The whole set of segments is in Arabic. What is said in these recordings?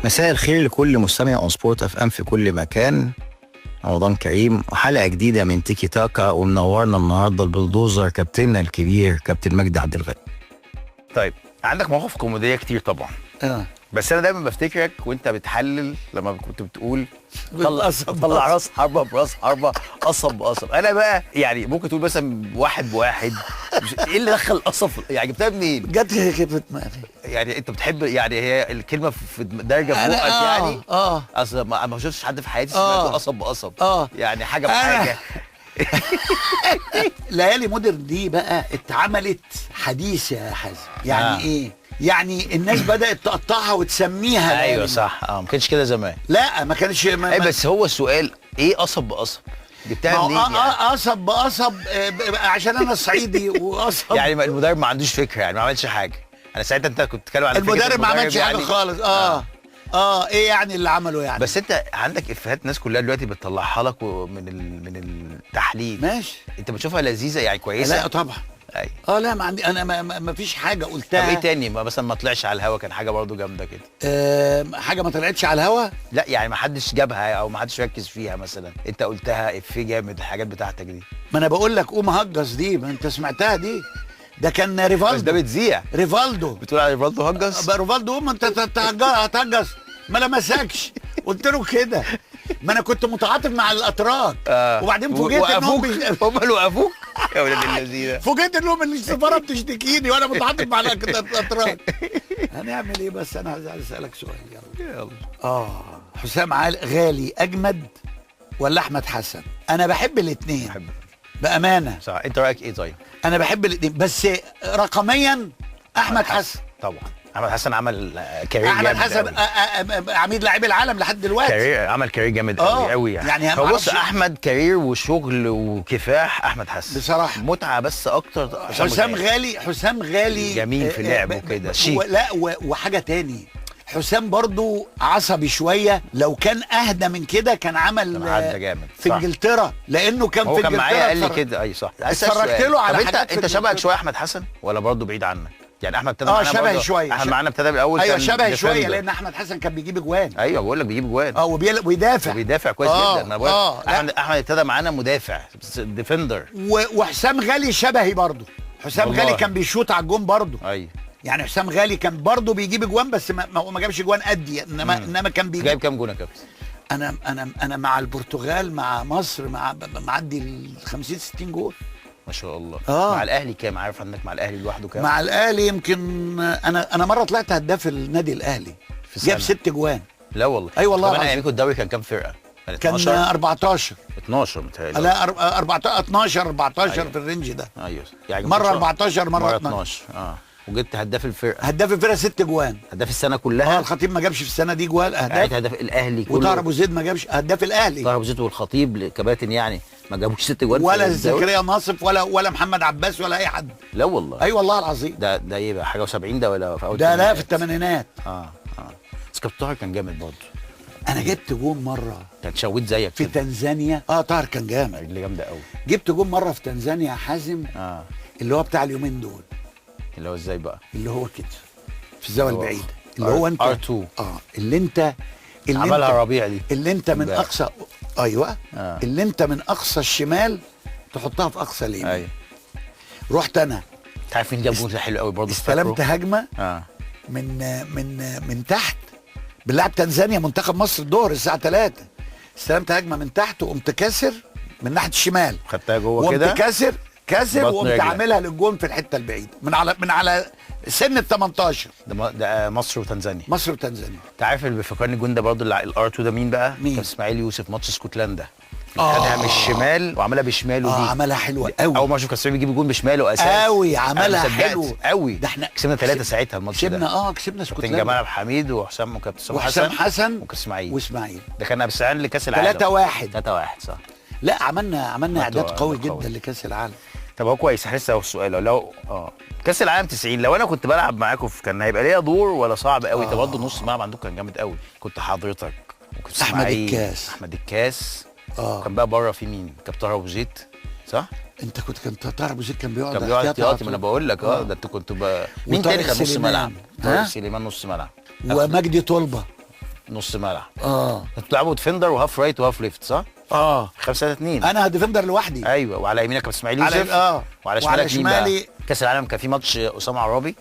مساء الخير لكل مستمع اون سبورت اف ام في كل مكان. رمضان كريم وحلقه جديده من تيكي تاكا، ومنورنا النهارده البلدوزر كابتننا الكبير كابتن مجدي عبد الغني. طيب، عندك مواقف كوميديه كتير طبعا. بس انا دايما بفتكرك وانت بتحلل لما كنت بتقول طلع راس حربه براس حربه، قصب بقصب. انا بقى يعني ممكن تقول مثلا واحد بواحد، ايه اللي دخل القصب يعني جبتها منين؟ جت كده في دماغي. يعني انت بتحب، يعني هي الكلمه في درجه في بقك يعني؟ اصل ما شفتش حد في حياتي سمعته قصب بقصب. يعني حاجه بحاجه. ليالي مودرن دي بقى اتعملت حديث يا حازم. يعني ايه؟ يعني الناس بدأت تقطعها وتسميها. ايوه صح. ما كانش كده زمان. لا ما كانش. بس هو السؤال ايه قصب بقصب؟ جبتها منين يعني؟ قصب بقصب عشان انا صعيدي وقصب. يعني المدرب ما عندوش فكره، يعني ما عملش حاجه. انا ساعتها انت كنت بتتكلم عن المدرب ما عملش حاجه يعني خالص. ايه يعني اللي عمله يعني؟ بس انت عندك افيهات الناس كلها دلوقتي بتطلعها لك من التحليل. ماشي. انت بتشوفها لذيذه يعني كويسه؟ لا طبعا. ايوه. لا ما عندي انا ما فيش حاجه قلتها. طب ايه تاني مثلا ما طلعش على الهوا كان حاجه برضو جامده كده؟ حاجه ما طلعتش على الهوا؟ لا يعني ما حدش جابها او ما حدش ركز فيها، مثلا انت قلتها افيه جامد الحاجات بتاعتك دي. ما انا بقول لك قوم هجص دي، ما انت سمعتها دي. ده كان ريفالدو. بس ده بتذيع. ريفالدو. بتقول على ريفالدو هجص؟ ريفالدو قوم انت هتهجص. ما لمسكش. قلت له كده. ما انا كنت متعاطف مع الاتراك. وبعدين فوجئت انهم هم اللي وقفوك يا ولاد اللذينه. فوجئت انهم السفاره بتشتكيني وانا متعاطف مع الاتراك. هنعمل ايه؟ بس انا عايز اسالك سؤال. يلا. حسام غالي اجمد ولا احمد حسن؟ انا بحب الاثنين. بامانه. صح. انت رايك ايه طيب؟ انا بحب الاثنين، بس رقميا احمد حسن. طبعا احمد حسن عمل كارير جامد. احمد حسن عميد لاعبي العالم لحد دلوقتي. عمل كارير جامد قوي قوي يعني هو بص، احمد كارير وشغل وكفاح. احمد حسن بصراحه متعه، بس اكتر حسام غالي جميل في لعبه كده شيك. لا وحاجه تاني، حسام برضو عصبي شويه. لو كان اهدى من كده كان عمل جامد في انجلترا، لانه كان في انجلترا. هو كان معايا قال لي كده. اي صح. اتفرجت له على حاجات. انت شبهك شويه احمد حسن ولا برضه بعيد عنك؟ يعني احمد ابتدى معانا شبهي شويه. احمد معانا ابتدى بالاول. ايوه شبهي شويه، لان احمد حسن كان بيجيب اجوان. ايوه بقول لك بيجيب اجوان. وبيدافع كويس جدا. انا بقول احمد ابتدى معانا مدافع ديفندر. وحسام غالي شبهي برضه. حسام غالي كان بيشوط على الجون برضه. ايوه يعني حسام غالي كان برضه بيجيب اجوان، بس ما جابش اجوان قدي، انما كان بيجيب. جايب كام جون يا كابتن؟ انا مع البرتغال مع مصر معدي ال 50 60 جول ما شاء الله. مع الاهلي كام؟ عارف عندك مع الاهلي لوحده كام؟ مع الاهلي يمكن انا مره طلعت هداف النادي الاهلي، جاب 6 جوان. لا والله. اي والله. طب انا ايامكم الدوري كان كام فرقه؟ كان 14 متهيألي. لا 14 في الرينج ده. ايوه يعني مره 14 مره 12. وجبت هداف الفرقه. هداف الفرقه 6 جوان. هداف السنه كلها. الخطيب ما جابش في السنه دي جوان هداف الاهلي كله. وطاهر ابو زيد ما جابش. هداف الاهلي طاهر ابو زيد والخطيب كباتن يعني ما جابوش 6 جوان. ولا زكريا ناصف ولا محمد عباس ولا اي حد. لا والله. اي والله العظيم. ده ايه بقى؟ حاجه و70 ده ولا في اول؟ ده لا في الثمانينات. بس كابتن طاهر كان جامد برضه. انا جبت جون مره. كان شويت زيك في تنزانيا. طاهر كان جامد. اللي جامده قوي. جبت جون مره في تنزانيا يا حازم. اللي هو بتاع اليومين دول. اللي هو ازاي بقى؟ اللي هو كده في الزاويه البعيده. اللي هو انت R2. اللي عملها ربيع دي. اللي انت من اقصى. ايوه. اللي انت من اقصى الشمال تحطها في اقصى اليمين. ايوه. رحت انا. انت عارف مين جاب جول حلو قوي برضه؟ استلمت هجمه من تحت بنلعب تنزانيا منتخب مصر الظهر الساعه 3. استلمت هجمه من تحت وقمت كاسر من ناحيه الشمال. خدتها جوه كده. وقمت كاسر وقمت عاملها للجون في الحته البعيده من على سن ال 18. ده مصر وتنزانيا. انت عارف اللي بيفكرني الجون ده برضه الار 2 ده مين بقى؟ مين؟ كان اسماعيل يوسف ماتش اسكتلندا. خدها من الشمال وعملها بشماله دي. عملها حلوه قوي. اول ما اشوف كاسر بيجيب جون بشماله اساسا قوي. عملها حلو قوي. ده احنا كسبنا 3 ساعتها الماتش ده. كسبنا اسكتلندا. كابتن جمال عبد الحميد وحسام حسن واسماعيل. ده كان بسعان لكاس العالم. 3-1 صح. لا عملنا اعداد قوي جدا لكاس العالم. طب هو كويس. احنا لسه السؤال لو كاس العالم 90 لو انا كنت بلعب معاكم كان هيبقى ليا دور ولا صعب قوي؟ انت برضه نص الملعب عندكم كان جامد قوي. كنت حضرتك وكنت احمد الكاس. كان بقى بره في مين؟ كابتن طاهر ابو زيد صح؟ انت كان طاهر ابو زيد كان بيقعد احتياطي. ما انا بقول لك ده انت كنت مين تاني كان نص ملعب؟ طارق سليمان نص ملعب. ومجدي طلبه. نص ملعب. اه انتوا بتلعبوا ديفندر وهاف رايت وهاف ليفت صح؟ 5-3-2. انا ديفندر لوحدي. ايوه، وعلى يمينك كابتن اسماعيل يوسف. وعلى شمالك مين بقى؟ كاس العالم كان في ماتش اسامه عرابي،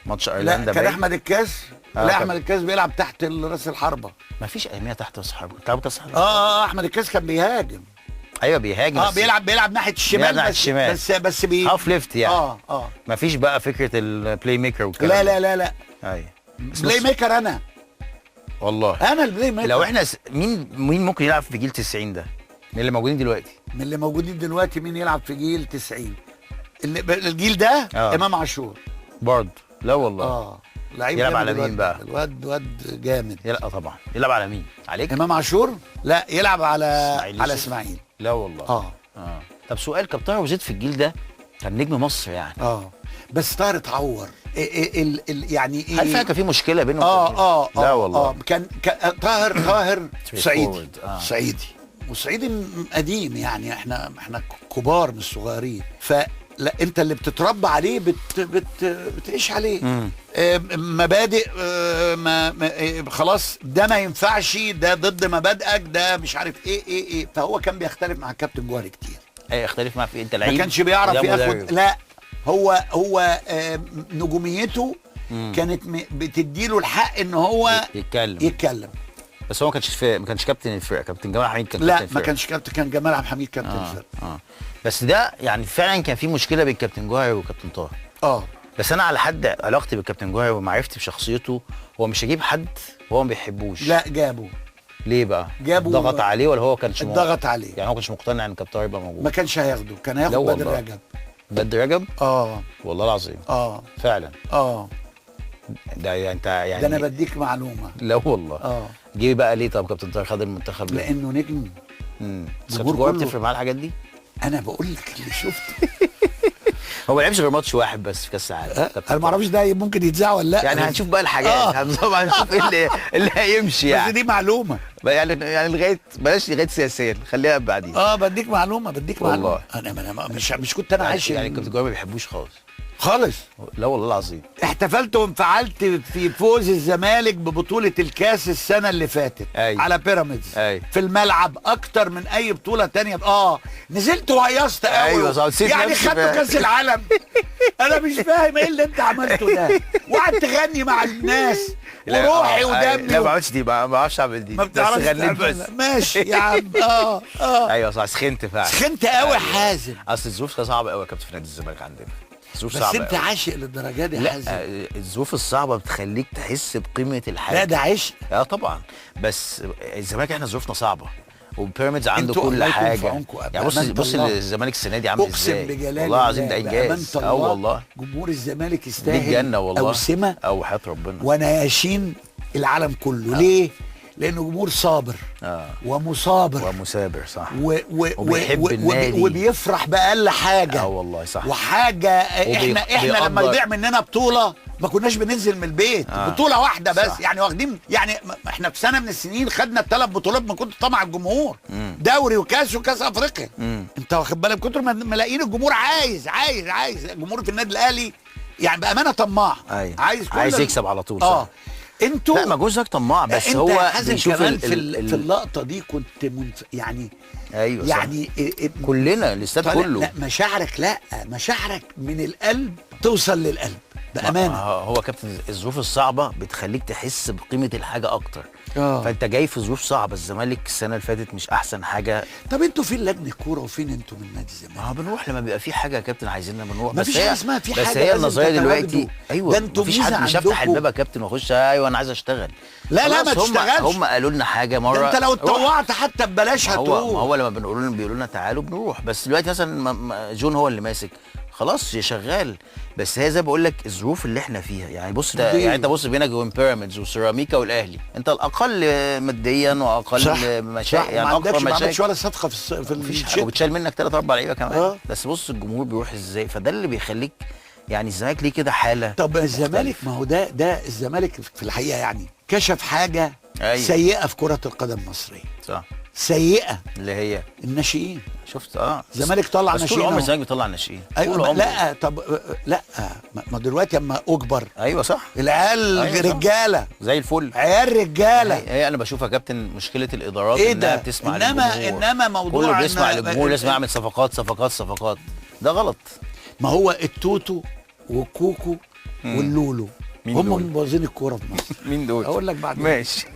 ماتش ايرلندا. لا كان احمد الكاس. لا كان احمد الكاس بيلعب تحت راس الحربه. ما فيش اهميه تحت راس الحربه. بتلعبوا راس الحربه. احمد الكاس كان بيهاجم. ايوه بيهاجم. بيلعب ناحيه الشمال. بيلعب ناحية الشمال. بس هاف ليفت يعني. ما فيش بقى فكره البلاي ميكر والكلام. لا ايوه بلاي ميكر انا. والله انا البلاي ميكر. لو احنا مين ممكن يلعب في جيل 90 ده من اللي موجودين دلوقتي؟ مين يلعب في جيل 90 الجيل ده؟ امام عاشور برضه. لا والله. لعيب يلعب على مين بقى؟ الواد جامد. طبعا. يلعب على مين؟ عليك؟ امام عاشور؟ لا يلعب على اسماعيل. لا والله. طب سؤال، كابتن طاهر أبو زيد في الجيل ده كان نجم مصر يعني. بس طاهر اتعور. يعني ايه؟ هل فعلا كان في مشكله بينهم؟ لا والله. كان طاهر صعيدي وصعيدي قديم يعني. احنا كبار مش صغيرين. لا انت اللي بتتربى عليه بتعيش عليه. مبادئ خلاص ده ما ينفعش، ده ضد مبادئك، ده مش عارف ايه. فهو كان بيختلف مع الكابتن جوهري كتير. يختلف معاه في انت لعيب ما كانش بيعرف ياخد. لا هو نجوميته كانت بتديله الحق ان هو يتكلم. بس هو ما كانش كابتن الفرقه. كابتن جمال حميد كان كابتن الفرقه. ما كانش كابتن، كان جمال عبد الحميد كابتن الفرقه. بس ده يعني فعلا كان في مشكله بين كابتن جوهري وكابتن طاهر. بس انا على حد علاقتي بالكابتن جوهري ومعرفتي بشخصيته، هو مش هيجيب حد هو ما بيحبوش. لا جابه. ليه بقى؟ ضغط عليه ولا هو كانش ضغط عليه؟ يعني هو كانش مقتنع ان كابتن طاهر يبقى موجود. ما كانش هياخده، كان هياخد بدر رجب. بدر رجب؟ والله العظيم. فعلا. ده انت يعني ده انا بديك معلومه. لا والله. جه بقى ليه طب كابتن طاهر خد المنتخب ليه؟ لانه نجم. كابتن جوهري بتفرق معاه الحاجات دي؟ انا بقول لك اللي شفته. هو ما لعبش غير ماتش واحد بس في كاس العالم. انا ما اعرفش ده ممكن يتذاع ولا لا. يعني هنشوف بقى الحاجات. هنشوف ايه اللي هيمشي يعني. بس دي معلومه يعني لغايه بلاش لغايه سياسيا، خليها بعدين. بديك معلومه والله. انا مش كنت انا عايش يعني كابتن جوهري ما بيحبوش خالص. لا والله العظيم. احتفلت وانفعلت في فوز الزمالك ببطوله الكاس السنه اللي فاتت. على بيراميدز. في الملعب اكتر من اي بطوله تانية. نزلت وهيصت قوي. يعني خدتوا كاس العالم. انا مش فاهم ايه اللي انت عملته ده. وقعدت تغني مع الناس وروحي ودمي. لا ما عملتش دي، ما بعرفش اعمل دي. ما بتعرفش بس ماشي يا عم. ايوه صح. سخنت فعلا. سخنت قوي حازم. اصل الظروف صعبه قوي يا كابتن في نادي الزمالك عندنا. بس انت عاشق للدرجه دي يا حازم. الظروف الصعبه بتخليك تحس بقيمه الحاجه. لا ده عشق. طبعا. بس الزمالك احنا ظروفنا صعبه وبيراميدز عنده كل حاجه. يعني بص الزمالك السنه دي عامل ازاي. اقسم بجلال والله العظيم ده انجاز. والله جمهور الزمالك يستاهل الجنه والله. اوسمه او حياه ربنا ونياشين العالم كله. ليه؟ لانه جمهور صابر ومثابر صح. وبيحب النادي وبيفرح باقل حاجه. والله صح. وحاجه احنا لما يضيع مننا بطوله ما كناش بننزل من البيت. بطوله واحده بس صح. يعني واخدين يعني احنا في سنه من السنين خدنا ال3 بطولات من كنت طمع الجمهور. دوري وكاس افريقيا. انت واخد بالك كنتوا ملاقيين الجمهور عايز الجمهور في النادي الاهلي يعني بامانه طماع. عايز يكسب على طول. انتوا لا ما جوزك طماع بس هو بيشوف كمان في اللقطه دي كنت يعني ايوه يعني كلنا الاستاد كله. لا مشاعرك من القلب توصل للقلب بامانه. هو كابتن الظروف الصعبه بتخليك تحس بقيمه الحاجه اكتر. فانت جاي في ظروف صعبه. الزمالك السنه اللي فاتت مش احسن حاجه. طب انتوا فين لجنه الكوره وفين انتوا من نادي الزمالك؟ بنروح لما بيبقى في حاجه يا كابتن عايزيننا بنروح. بس هي اسمها في حاجه. بس هي النظريه دلوقتي ده انتوا مفيش حد مش هفتح الباب يا كابتن واخش ايوه انا عايز اشتغل. لا ما تشتغلش. هم قالوا لنا حاجه مره. انت لو اتطوعت حتى ببلاش هتروح. ما هو لما بيقولوا لنا تعالوا بنروح. بس دلوقتي مثلا جون هو اللي ماسك خلاص شغال. بس هي زي بقول لك الظروف اللي احنا فيها. يعني بص يعني انت بص بينك وبين بيراميدز وسيراميكا والاهلي انت الاقل ماديا واقل مشاكل. يعني اكتر مشاكل. ما عندكش ولا صفقه في الشيء وبتشال منك 3 4 لعيبه كمان. بس بص الجمهور بيروح ازاي. فده اللي بيخليك يعني الزمالك ليه كده حاله. طب الزمالك ما هو ده الزمالك في الحقيقه يعني كشف حاجه سيئه في كره القدم المصريه. صح. سيئه اللي هي الناشئين. شفت الزمالك طلع بس ناشئين طول عمر أهو. الزمالك بيطلع ناشئين. ايوه لا طب لا ما دلوقتي اما اجبر ايوه صح، العيال أيوة رجاله زي الفل. عيال رجاله. هي انا بشوف يا كابتن مشكله الادارات ايه انها ده؟ بتسمع انما للجمهور. انما موضوع كله بيسمع إن- للجمهور، لازم يعمل صفقات صفقات صفقات. ده غلط. ما هو التوتو والكوكو واللولو مين هم دول؟ مبوظين الكوره في مصر. مين دول؟ اقول لك بعدين. ماشي.